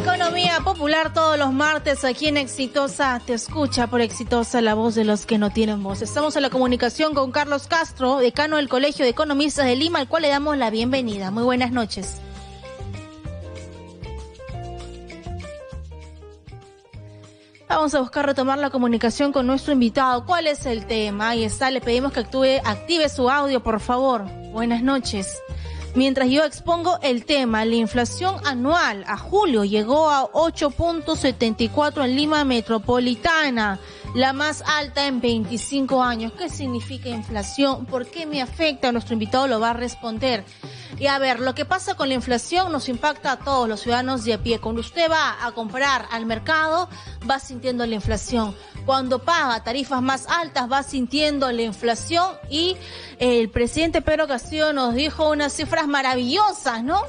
Economía popular todos los martes aquí en Exitosa. Te escucha por Exitosa la voz de los que no tienen voz. Estamos en la comunicación con Carlos Castro, decano del Colegio de Economistas de Lima, al cual le damos la bienvenida. Muy buenas noches. Vamos a buscar retomar la comunicación con nuestro invitado. ¿Cuál es el tema? Ahí está, le pedimos que active su audio, por favor. Buenas noches. Mientras yo expongo el tema, la inflación anual a julio llegó a 8.74 en Lima Metropolitana, la más alta en 25 años. ¿Qué significa inflación? ¿Por qué me afecta? Nuestro invitado lo va a responder. Y a ver, lo que pasa con la inflación nos impacta a todos los ciudadanos de a pie. Cuando usted va a comprar al mercado, va sintiendo la inflación. Cuando paga tarifas más altas, va sintiendo la inflación. Y el presidente Pedro Castillo nos dijo unas cifras maravillosas, ¿no?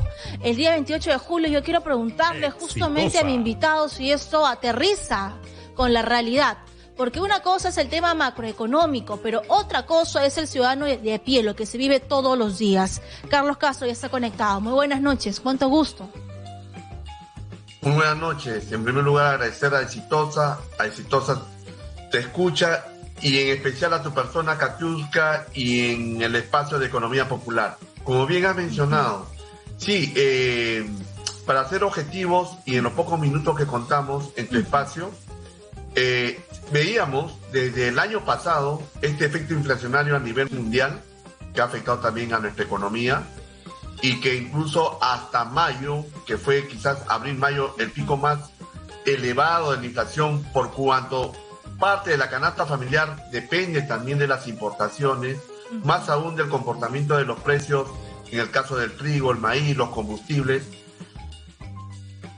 El día 28 de julio yo quiero preguntarle justamente a mi invitado si esto aterriza con la realidad. Porque una cosa es el tema macroeconómico, pero otra cosa es el ciudadano de a pie, lo que se vive todos los días. Carlos Castro ya está conectado. Muy buenas noches, cuánto gusto. Muy buenas noches. En primer lugar, agradecer a Exitosa te escucha, y en especial a tu persona, Katiuska, y en el espacio de Economía Popular. Como bien has mencionado, sí, para ser objetivos y en los pocos minutos que contamos en tu espacio, veíamos desde el año pasado este efecto inflacionario a nivel mundial que ha afectado también a nuestra economía, y que incluso hasta mayo, que fue quizás abril-mayo el pico más elevado de la inflación, por cuanto parte de la canasta familiar depende también de las importaciones, más aún del comportamiento de los precios, en el caso del trigo, el maíz, los combustibles.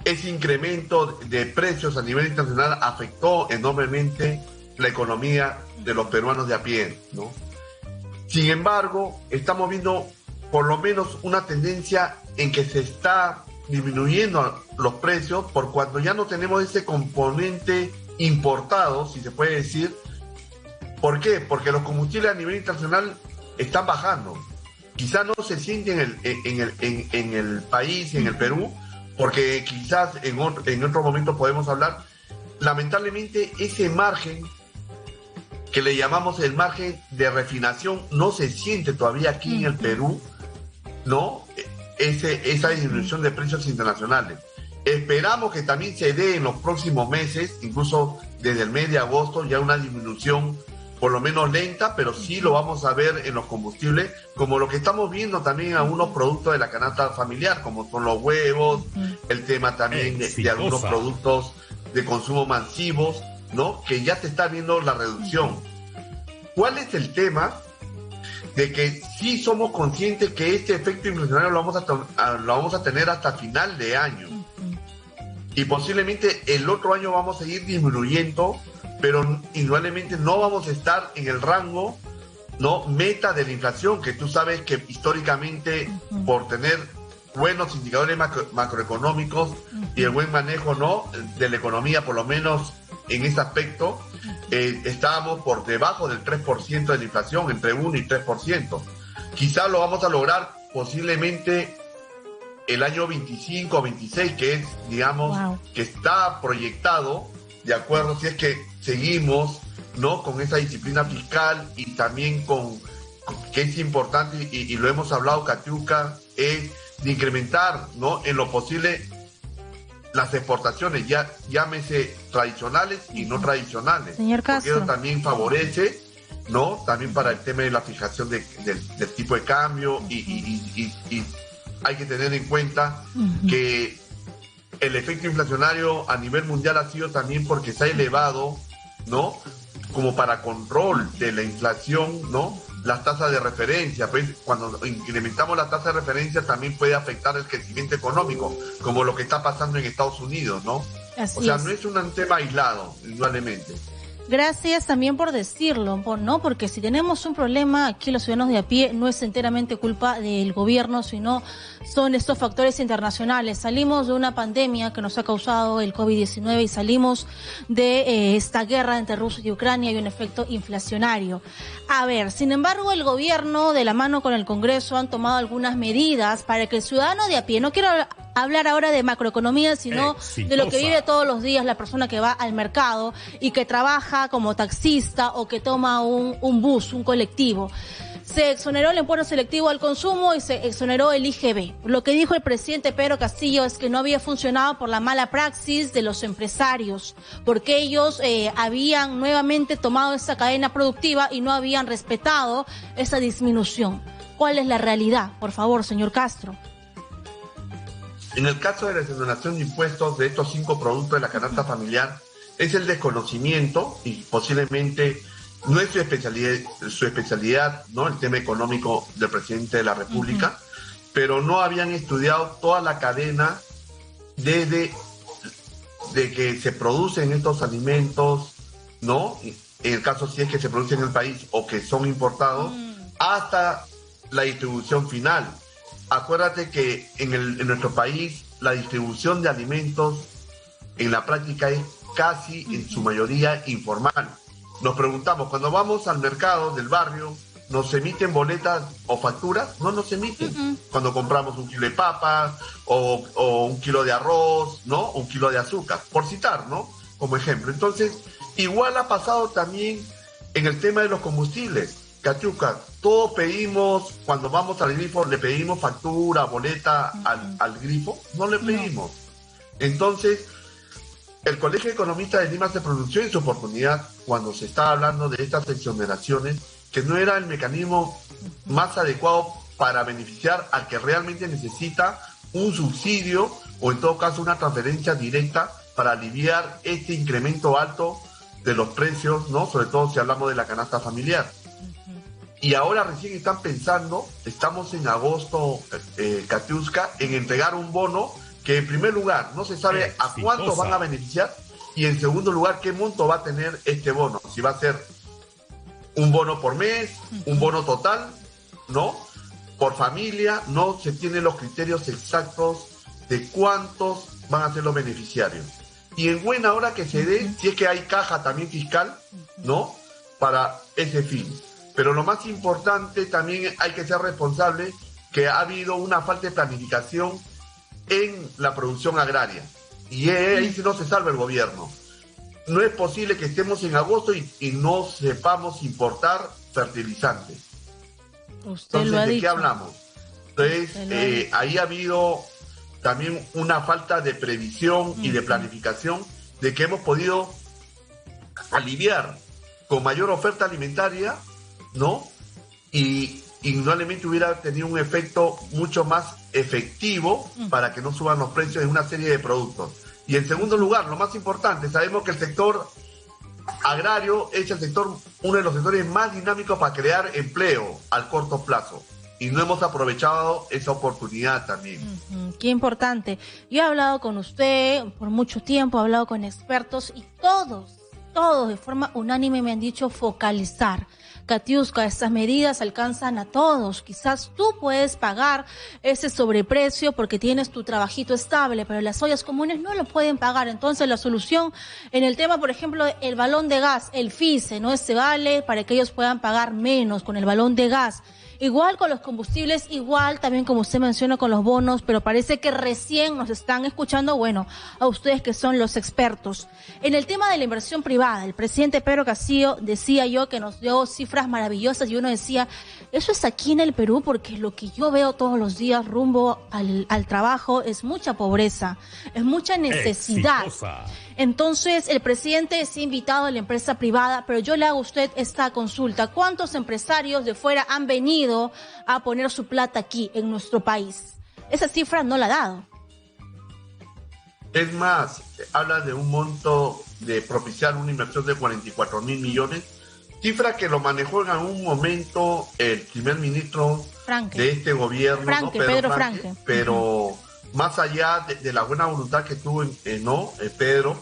Ese incremento de precios a nivel internacional afectó enormemente la economía de los peruanos de a pie, ¿no? Sin embargo, estamos viendo por lo menos una tendencia en que se está disminuyendo los precios, por cuanto ya no tenemos ese componente importado, si se puede decir. ¿Por qué? Porque los combustibles a nivel internacional están bajando. Quizás no se siente en el país, en el Perú, porque quizás en otro momento podemos hablar. Lamentablemente, ese margen que le llamamos el margen de refinación no se siente todavía aquí en el Perú, ¿no? Esa disminución de precios internacionales. Esperamos que también se dé en los próximos meses, incluso desde el mes de agosto, ya una disminución por lo menos lenta, pero sí lo vamos a ver en los combustibles, como lo que estamos viendo también en algunos productos de la canasta familiar, como son los huevos, el tema también de algunos productos de consumo masivos, ¿no? Que ya se está viendo la reducción. ¿Cuál es el tema? De que sí somos conscientes que este efecto inflacionario lo vamos a tener hasta final de año. Y posiblemente el otro año vamos a seguir disminuyendo, pero indudablemente no vamos a estar en el rango, ¿no?, meta de la inflación, que tú sabes que históricamente, por tener buenos indicadores macroeconómicos y el buen manejo, ¿no?, de la economía, por lo menos en ese aspecto, estábamos por debajo del 3% de la inflación, entre 1 y 3%. Quizás lo vamos a lograr posiblemente el año 25 o 26, que es, digamos, que está proyectado, de acuerdo, si es que seguimos, ¿no?, con esa disciplina fiscal, y también con que es importante, y lo hemos hablado, Katiuska, es de incrementar, ¿no?, en lo posible las exportaciones, llámese tradicionales y no tradicionales. Señor Castro, porque eso también favorece, ¿no?, también para el tema de la fijación del tipo de cambio, y hay que tener en cuenta que el efecto inflacionario a nivel mundial ha sido también porque se ha elevado, ¿no?, como para control de la inflación, ¿no?, las tasas de referencia. Pues cuando incrementamos la tasa de referencia también puede afectar el crecimiento económico, como lo que está pasando en Estados Unidos, ¿no? Así o sea, es. No es un tema aislado, indudablemente. Gracias también por decirlo, ¿no? Porque si tenemos un problema aquí los ciudadanos de a pie, no es enteramente culpa del gobierno, sino son estos factores internacionales. Salimos de una pandemia que nos ha causado el COVID-19 y salimos de esta guerra entre Rusia y Ucrania y un efecto inflacionario. A ver, sin embargo, el gobierno, de la mano con el Congreso, han tomado algunas medidas para que el ciudadano de a pie, no quiero hablar ahora de macroeconomía, sino Exitosa. de lo que vive todos los días la persona que va al mercado y que trabaja como taxista o que toma un bus, un colectivo. Se exoneró el impuesto selectivo al consumo y se exoneró el IGB. Lo que dijo el presidente Pedro Castillo es que no había funcionado por la mala praxis de los empresarios, porque ellos habían nuevamente tomado esa cadena productiva y no habían respetado esa disminución. ¿Cuál es la realidad? Por favor, señor Castro. En el caso de la exoneración de impuestos de estos 5 productos de la canasta familiar, es el desconocimiento y posiblemente no es su especialidad, ¿no? El tema económico del presidente de la República, pero no habían estudiado toda la cadena desde de que se producen estos alimentos, ¿no? En el caso si es que se producen en el país o que son importados, hasta la distribución final. Acuérdate que en nuestro país la distribución de alimentos en la práctica es casi en su mayoría informal. Nos preguntamos, cuando vamos al mercado del barrio, ¿nos emiten boletas o facturas? No nos emiten. Cuando compramos un kilo de papas o un kilo de arroz, ¿no? Un kilo de azúcar, por citar, ¿no? Como ejemplo. Entonces, igual ha pasado también en el tema de los combustibles. Catiuca, todos pedimos, cuando vamos al grifo, le pedimos factura, boleta al grifo. No le pedimos. Entonces, el Colegio de Economistas de Lima se pronunció en su oportunidad cuando se estaba hablando de estas exoneraciones, que no era el mecanismo más adecuado para beneficiar al que realmente necesita un subsidio o en todo caso una transferencia directa para aliviar este incremento alto de los precios, ¿no? Sobre todo si hablamos de la canasta familiar. Y ahora recién están pensando, estamos en agosto, Katiuska, en entregar un bono que en primer lugar no se sabe a cuántos van a beneficiar y en segundo lugar qué monto va a tener este bono. Si va a ser un bono por mes, un bono total, ¿no? Por familia, no se tienen los criterios exactos de cuántos van a ser los beneficiarios. Y en buena hora que se dé, si es que hay caja también fiscal, ¿no? Para ese fin. Pero lo más importante también hay que ser responsable que ha habido una falta de planificación en la producción agraria. Y ahí sí no se salva el gobierno. No es posible que estemos en agosto y no sepamos importar fertilizantes. Usted Entonces, lo ha ¿de dicho. qué hablamos? Entonces, ahí ha habido también una falta de previsión y de planificación de que hemos podido aliviar con mayor oferta alimentaria, ¿no? Y indudablemente hubiera tenido un efecto mucho más efectivo para que no suban los precios de una serie de productos. Y en segundo lugar, lo más importante, sabemos que el sector agrario es uno de los sectores más dinámicos para crear empleo al corto plazo. Y no hemos aprovechado esa oportunidad también. Qué importante. Yo he hablado con usted por mucho tiempo, he hablado con expertos y todos de forma unánime me han dicho focalizar. Katiuska, estas medidas alcanzan a todos. Quizás tú puedes pagar ese sobreprecio porque tienes tu trabajito estable, pero las ollas comunes no lo pueden pagar. Entonces la solución en el tema, por ejemplo, el balón de gas, el FICE, ¿no? Se vale para que ellos puedan pagar menos con el balón de gas. Igual con los combustibles, igual también como usted menciona con los bonos, pero parece que recién nos están escuchando, bueno, a ustedes que son los expertos. En el tema de la inversión privada, el presidente Pedro Castillo decía yo que nos dio cifras maravillosas y uno decía, eso es aquí en el Perú porque lo que yo veo todos los días rumbo al trabajo es mucha pobreza, es mucha necesidad. Exitosa. Entonces, el presidente es invitado a la empresa privada, pero yo le hago a usted esta consulta. ¿Cuántos empresarios de fuera han venido a poner su plata aquí, en nuestro país? Esa cifra no la ha dado. Es más, habla de un monto de propiciar una inversión de 44.000 millones, cifra que lo manejó en algún momento el primer ministro Franque. de este gobierno, Franque, ¿no? Pedro Franque. Pero más allá de la buena voluntad que tuvo Pedro,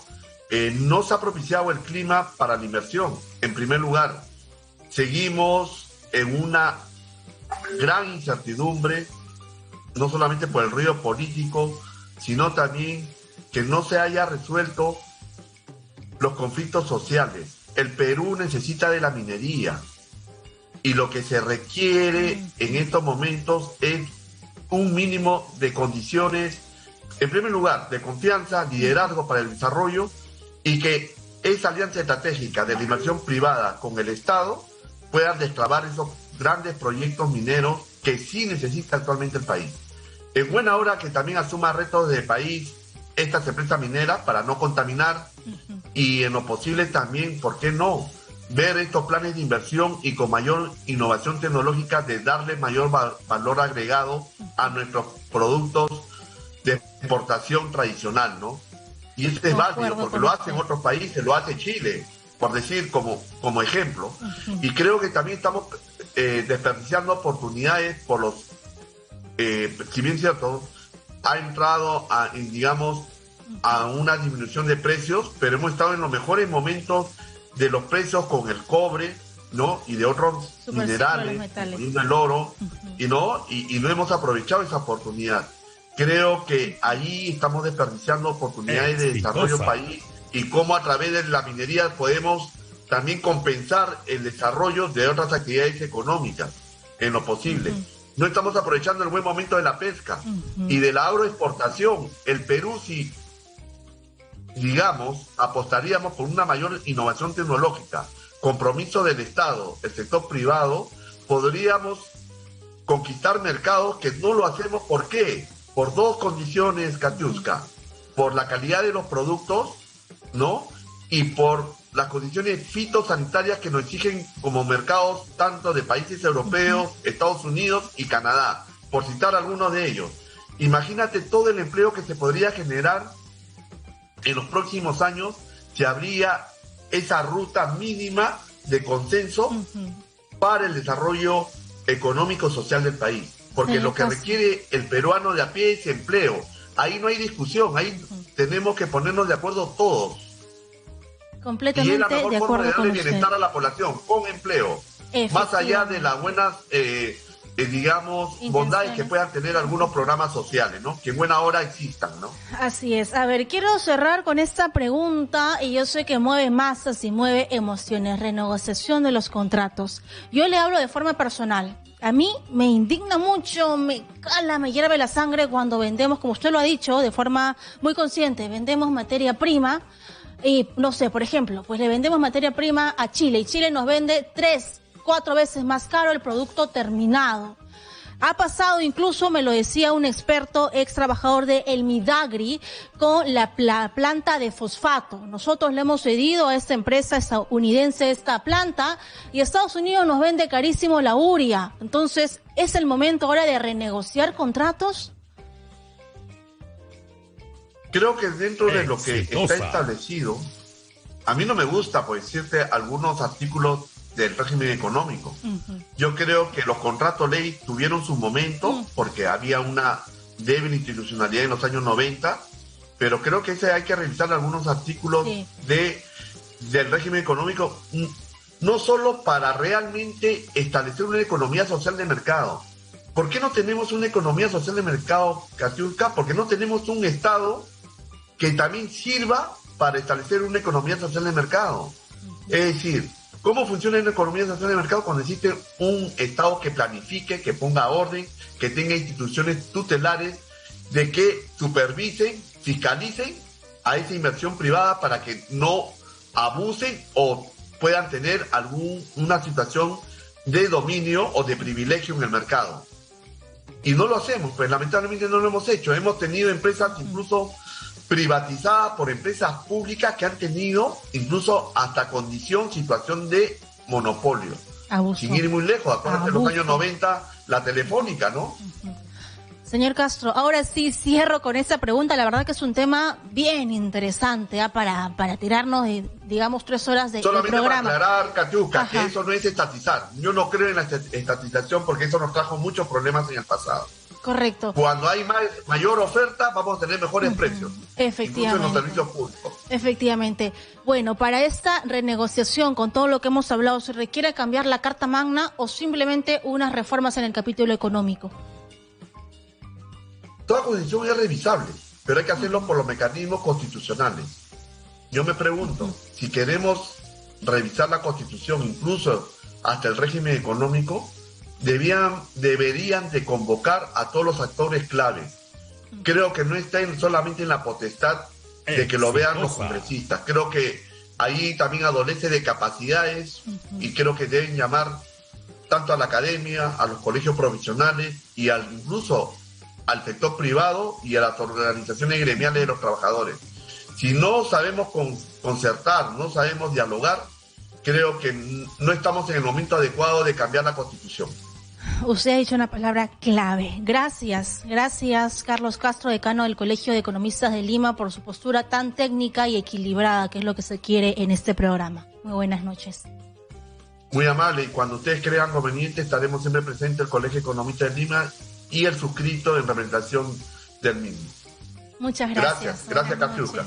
no se ha propiciado el clima para la inversión. En primer lugar, seguimos en una gran incertidumbre, no solamente por el ruido político, sino también que no se haya resuelto los conflictos sociales. El Perú necesita de la minería y lo que se requiere en estos momentos es un mínimo de condiciones en primer lugar, de confianza, liderazgo para el desarrollo, y que esa alianza estratégica de la inversión privada con el Estado puedan destrabar esos grandes proyectos mineros que sí necesita actualmente el país. En buena hora que también asuma retos de país estas empresas mineras para no contaminar y en lo posible también, ¿por qué no?, ver estos planes de inversión y con mayor innovación tecnológica de darle mayor valor agregado a nuestros productos de exportación tradicional, ¿no? Y eso es válido porque lo hacen otros países, lo hace Chile, por decir como ejemplo. Y creo que también estamos desperdiciando oportunidades por los, si bien cierto, ha entrado a una disminución de precios, pero hemos estado en los mejores momentos de los precios con el cobre, ¿no? Y de otros minerales, incluyendo el oro, y no hemos aprovechado esa oportunidad. Creo que ahí estamos desperdiciando oportunidades de desarrollo país y cómo a través de la minería podemos también compensar el desarrollo de otras actividades económicas en lo posible. No estamos aprovechando el buen momento de la pesca y de la agroexportación. El Perú, si digamos, apostaríamos por una mayor innovación tecnológica, compromiso del Estado, el sector privado, podríamos conquistar mercados que no lo hacemos. ¿Por qué? Por dos condiciones, Katiuska: por la calidad de los productos, ¿no? Y por las condiciones fitosanitarias que nos exigen como mercados tanto de países europeos, Estados Unidos y Canadá, por citar algunos de ellos. Imagínate todo el empleo que se podría generar en los próximos años si habría esa ruta mínima de consenso para el desarrollo económico-social del país. Porque lo que requiere el peruano de a pie es empleo. Ahí no hay discusión, ahí tenemos que ponernos de acuerdo todos. Completamente y es la mejor de forma acuerdo de darle con bienestar usted. a la población, con empleo. Más allá de las buenas, bondades que puedan tener algunos programas sociales, ¿no? Que en buena hora existan, ¿no? Así es. A ver, quiero cerrar con esta pregunta, y yo sé que mueve masas y mueve emociones. Renegociación de los contratos. Yo le hablo de forma personal. A mí me indigna mucho, me cala, me hierve la sangre cuando vendemos, como usted lo ha dicho, de forma muy consciente, vendemos materia prima y, no sé, por ejemplo, pues le vendemos materia prima a Chile y Chile nos vende 3-4 veces más caro el producto terminado. Ha pasado, incluso me lo decía un experto, ex trabajador de El Midagri, con la planta de fosfato. Nosotros le hemos cedido a esta empresa estadounidense esta planta y Estados Unidos nos vende carísimo la urea. Entonces, ¿es el momento ahora de renegociar contratos? Creo que dentro de lo que está establecido, a mí no me gusta, por decirte, algunos artículos del régimen económico. Yo creo que los contratos ley tuvieron su momento porque había una débil institucionalidad en los años 90, pero creo que hay que revisar algunos artículos del régimen económico, no solo para realmente establecer una economía social de mercado. ¿Por qué no tenemos una economía social de mercado, Katiuska? Porque no tenemos un Estado que también sirva para establecer una economía social de mercado. Es decir, ¿cómo funciona una economía social de mercado? Cuando existe un Estado que planifique, que ponga orden, que tenga instituciones tutelares de que supervisen, fiscalicen a esa inversión privada para que no abusen o puedan tener una situación de dominio o de privilegio en el mercado. Y no lo hacemos, pues lamentablemente no lo hemos hecho. Hemos tenido empresas incluso privatizadas por empresas públicas que han tenido incluso hasta situación de monopolio. Abuso. Sin ir muy lejos, acuérdense, en los años 90, la Telefónica, ¿no? Señor Castro, ahora sí cierro con esa pregunta. La verdad que es un tema bien interesante para tirarnos, digamos, 3 horas de programa. Solamente para aclarar, Katiuska, que eso no es estatizar. Yo no creo en la estatización porque eso nos trajo muchos problemas en el pasado. Correcto. Cuando hay mayor oferta, vamos a tener mejores precios. Efectivamente. Incluso en los servicios públicos. Efectivamente. Bueno, para esta renegociación, con todo lo que hemos hablado, ¿se requiere cambiar la Carta Magna o simplemente unas reformas en el capítulo económico? Toda constitución es revisable, pero hay que hacerlo por los mecanismos constitucionales. Yo me pregunto, si queremos revisar la Constitución, incluso hasta el régimen económico, deberían de convocar a todos los actores claves creo que no está solamente en la potestad de que lo vean los congresistas. Creo que ahí también adolece de capacidades y creo que deben llamar tanto a la academia, a los colegios profesionales y incluso al sector privado y a las organizaciones gremiales de los trabajadores. Si no sabemos concertar, no sabemos dialogar, creo que no estamos en el momento adecuado de cambiar la Constitución. Usted ha dicho una palabra clave. Gracias Carlos Castro, decano del Colegio de Economistas de Lima, por su postura tan técnica y equilibrada, que es lo que se quiere en este programa. Muy buenas noches. Muy amable, y cuando ustedes crean conveniente estaremos siempre presentes el Colegio de Economistas de Lima y el suscrito en representación del mismo. Muchas gracias. Gracias, Casiuca.